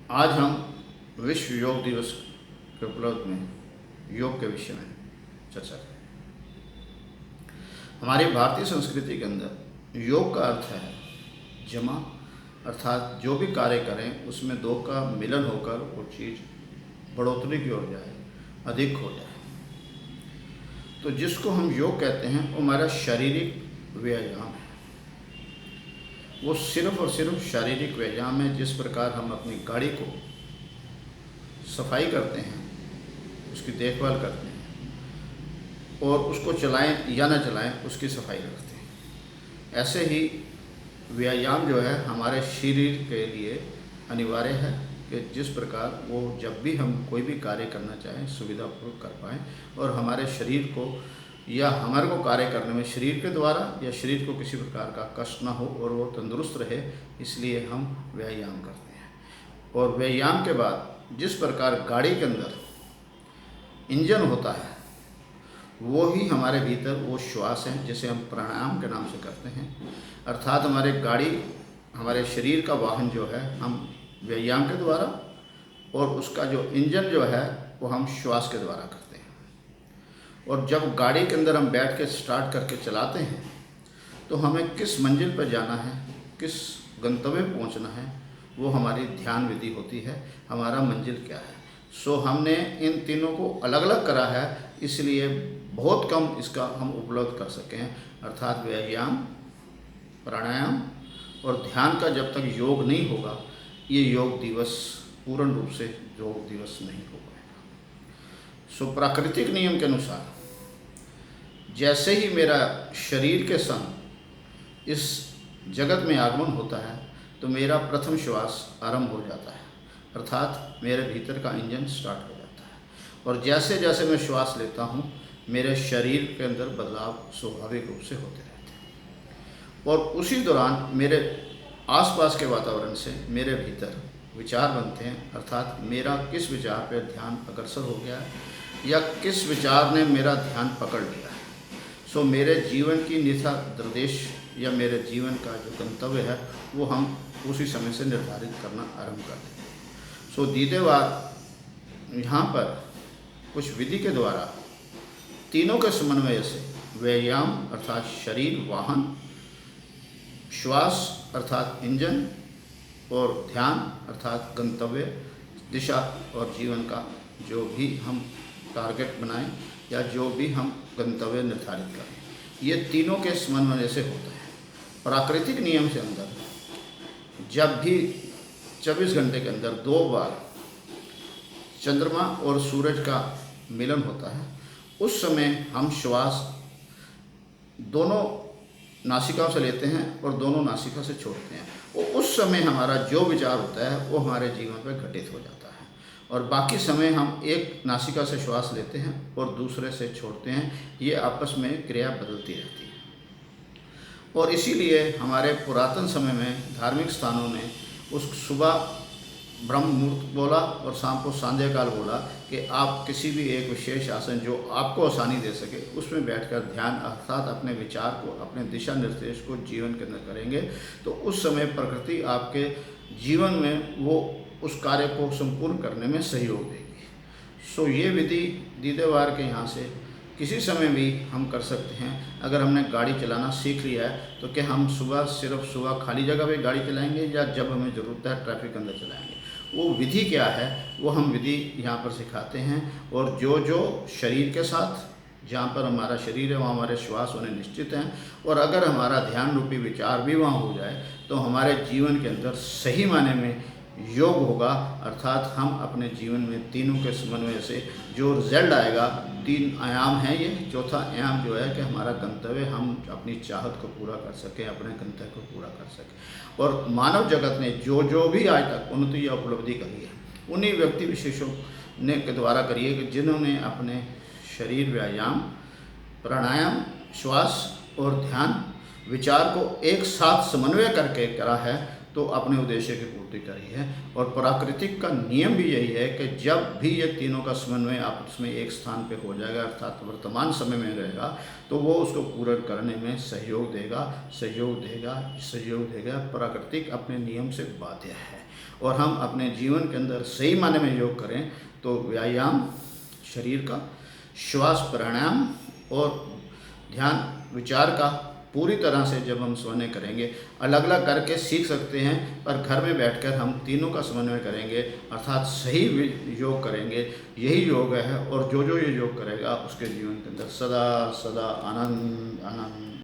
आज हम विश्व योग दिवस के उपलक्ष्य में योग के विषय में चर्चा करें। हमारी भारतीय संस्कृति के अंदर योग का अर्थ है जमा, अर्थात जो भी कार्य करें उसमें दो का मिलन होकर वो चीज़ बढ़ोतरी की ओर जाए, अधिक हो जाए। तो जिसको हम योग कहते हैं वो हमारा शारीरिक व्यायाम है। वो सिर्फ और सिर्फ शारीरिक व्यायाम है। जिस प्रकार हम अपनी गाड़ी को सफाई करते हैं, उसकी देखभाल करते हैं और उसको चलाएं या ना चलाएं उसकी सफाई रखते हैं, ऐसे ही व्यायाम जो है हमारे शरीर के लिए अनिवार्य है कि जिस प्रकार वो जब भी हम कोई भी कार्य करना चाहें सुविधापूर्वक कर पाएँ और हमारे शरीर को या हमारे को कार्य करने में शरीर के द्वारा या शरीर को किसी प्रकार का कष्ट ना हो और वो तंदुरुस्त रहे, इसलिए हम व्यायाम करते हैं। और व्यायाम के बाद जिस प्रकार गाड़ी के अंदर इंजन होता है वो ही हमारे भीतर वो श्वास है जिसे हम प्राणायाम के नाम से करते हैं। अर्थात हमारे गाड़ी हमारे शरीर का वाहन जो है हम व्यायाम के द्वारा और उसका जो इंजन जो है वो हम श्वास के द्वारा करते हैं। और जब गाड़ी के अंदर हम बैठ के स्टार्ट करके चलाते हैं तो हमें किस मंजिल पर जाना है, किस गंतव्य पहुंचना है, वो हमारी ध्यान विधि होती है। हमारा मंजिल क्या है। सो हमने इन तीनों को अलग अलग करा है, इसलिए बहुत कम इसका हम उपलब्ध कर सकें। अर्थात व्यायाम, प्राणायाम और ध्यान का जब तक योग नहीं होगा ये योग दिवस पूर्ण रूप से योग दिवस नहीं हो पाएगा। सो प्राकृतिक नियम के अनुसार जैसे ही मेरा शरीर के संग इस जगत में आगमन होता है तो मेरा प्रथम श्वास आरंभ हो जाता है, अर्थात मेरे भीतर का इंजन स्टार्ट हो जाता है। और जैसे जैसे मैं श्वास लेता हूँ मेरे शरीर के अंदर बदलाव स्वाभाविक रूप से होते रहते हैं। और उसी दौरान मेरे आसपास के वातावरण से मेरे भीतर विचार बनते हैं, अर्थात मेरा किस विचार पर ध्यान अग्रसर हो गया है या किस विचार ने मेरा ध्यान पकड़ लिया है। सो मेरे जीवन की दिशा निर्देश या मेरे जीवन का जो गंतव्य है वो हम उसी समय से निर्धारित करना आरंभ कर देते हैं। सो दीदेवार यहाँ पर कुछ विधि के द्वारा तीनों के समन्वय से व्यायाम अर्थात शरीर वाहन, श्वास अर्थात इंजन और ध्यान अर्थात गंतव्य दिशा और जीवन का जो भी हम टारगेट बनाएं या जो भी हम गंतव्य निर्धारित करें, ये तीनों के समन्वय से होता है। प्राकृतिक नियम से अंदर जब भी 24 घंटे के अंदर 2 बार चंद्रमा और सूरज का मिलन होता है, उस समय हम श्वास दोनों नासिकाओं से लेते हैं और दोनों नासिका से छोड़ते हैं। और उस समय हमारा जो विचार होता है वो हमारे जीवन पर घटित हो जाता है और बाकी समय हम एक नासिका से श्वास लेते हैं और दूसरे से छोड़ते हैं। ये आपस में क्रिया बदलती रहती है। और इसीलिए हमारे पुरातन समय में धार्मिक स्थानों ने उस सुबह ब्रह्म मुहूर्त बोला और शाम को सांध्य काल बोला कि आप किसी भी एक विशेष आसन जो आपको आसानी दे सके उसमें बैठकर ध्यान अर्थात अपने विचार को, अपने दिशा निर्देश को जीवन के अंदर करेंगे तो उस समय प्रकृति आपके जीवन में वो उस कार्य को संपूर्ण करने में सहयोग देगी। सो ये विधि दीदेवार के यहाँ से किसी समय भी हम कर सकते हैं। अगर हमने गाड़ी चलाना सीख लिया है तो क्या हम सिर्फ सुबह खाली जगह पे गाड़ी चलाएंगे या जब हमें ज़रूरत है ट्रैफिक के अंदर चलाएंगे, वो विधि क्या है वो हम विधि यहाँ पर सिखाते हैं। और जो जो शरीर के साथ जहाँ पर हमारा शरीर है वहाँ हमारे श्वास होने निश्चित हैं। और अगर हमारा ध्यान रूपी विचार भी वहाँ हो जाए तो हमारे जीवन के अंदर सही माने में योग होगा। अर्थात हम अपने जीवन में तीनों के समन्वय से जो रिजल्ट आएगा, 3 आयाम हैं ये। चौथा आयाम जो है कि हमारा गंतव्य हम अपनी चाहत को पूरा कर सकें, अपने गंतव्य को पूरा कर सकें। और मानव जगत ने जो भी आज तक उन्नति या उपलब्धि करी है उन्हीं व्यक्ति विशेषों ने के द्वारा करी है कि जिन्होंने अपने शरीर व्यायाम, प्राणायाम, श्वास और ध्यान विचार को एक साथ समन्वय करके करा है। तो अपने उद्देश्य की पूर्ति करी है। और प्राकृतिक का नियम भी यही है कि जब भी ये तीनों का समन्वय आपस में एक स्थान पे हो जाएगा, अर्थात वर्तमान समय में रहेगा, तो वो उसको पूर्ण करने में सहयोग देगा, सहयोग देगा, सहयोग देगा। प्राकृतिक अपने नियम से बाध्य है। और हम अपने जीवन के अंदर सही मायने में योग करें तो व्यायाम शरीर का, श्वास प्राणायाम और ध्यान विचार का पूरी तरह से जब हम समन्वय करेंगे, अलग अलग करके सीख सकते हैं, पर घर में बैठकर हम तीनों का समन्वय करेंगे, अर्थात सही योग करेंगे। यही योग है। और जो जो ये योग करेगा उसके जीवन के अंदर सदा सदा आनंद आनंद